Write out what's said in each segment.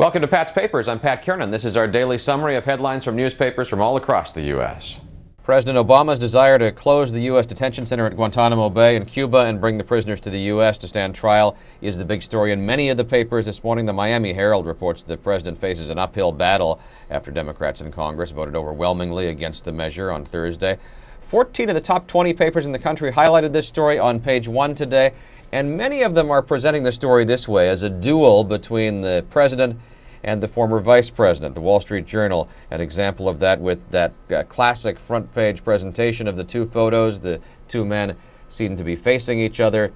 Welcome to Pat's Papers. I'm Pat Kiernan. This is our daily summary of headlines from newspapers from all across the U.S. President Obama's desire to close the U.S. detention center at Guantanamo Bay in Cuba and bring the prisoners to the U.S. to stand trial is the big story in many of the papers this morning. The Miami Herald reports the president faces an uphill battle after Democrats in Congress voted overwhelmingly against the measure on Thursday. 14 of the top 20 papers in the country highlighted this story on page 1 today, and many of them are presenting the story this way as a duel between the president and the former vice president. The Wall Street Journal, an example of that with that classic front page presentation of the two photos. The two men seem to be facing each other.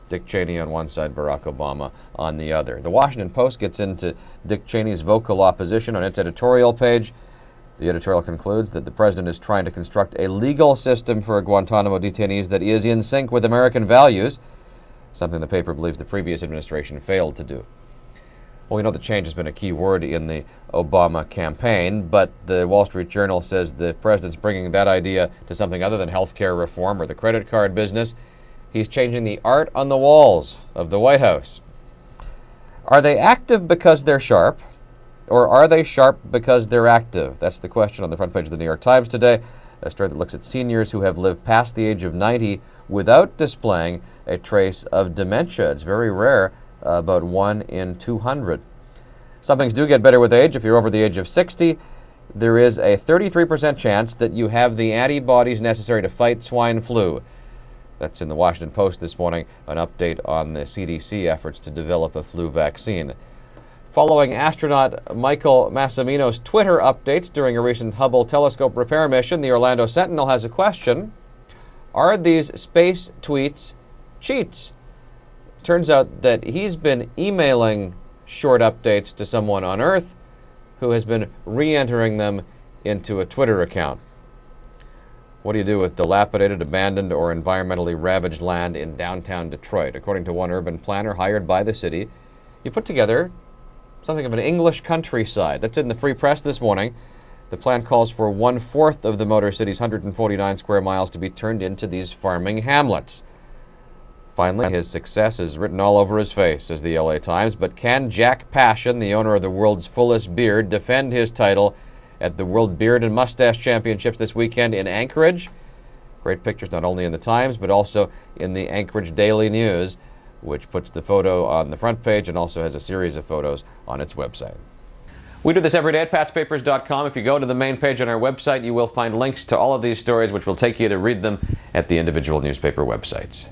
Dick Cheney on one side, Barack Obama on the other. The Washington Post gets into Dick Cheney's vocal opposition on its editorial page. The editorial concludes that the president is trying to construct a legal system for Guantanamo detainees that is in sync with American values, something the paper believes the previous administration failed to do. Well, we know that change has been a key word in the Obama campaign, but the Wall Street Journal says the president's bringing that idea to something other than health care reform or the credit card business. He's changing the art on the walls of the White House. Are they active because they're sharp, or are they sharp because they're active? That's the question on the front page of the New York Times today, a story that looks at seniors who have lived past the age of 90 without displaying a trace of dementia. It's very rare. About 1 in 200. Some things do get better with age. If you're over the age of 60, there is a 33% chance that you have the antibodies necessary to fight swine flu. That's in the Washington Post this morning, an update on the CDC efforts to develop a flu vaccine. Following astronaut Michael Massimino's Twitter updates during a recent Hubble telescope repair mission, the Orlando Sentinel has a question. Are these space tweets cheats? Turns out that he's been emailing short updates to someone on Earth who has been re-entering them into a Twitter account. What do you do with dilapidated, abandoned, or environmentally ravaged land in downtown Detroit? According to one urban planner hired by the city, you put together something of an English countryside. That's in the Free Press this morning. The plan calls for 1/4 of the Motor City's 149 square miles to be turned into these farming hamlets. Finally, his success is written all over his face, says the LA Times, but can Jack Passion, the owner of the world's fullest beard, defend his title at the World Beard and Mustache Championships this weekend in Anchorage? Great pictures not only in the Times, but also in the Anchorage Daily News, which puts the photo on the front page and also has a series of photos on its website. We do this every day at patspapers.com. If you go to the main page on our website, you will find links to all of these stories, which will take you to read them at the individual newspaper websites.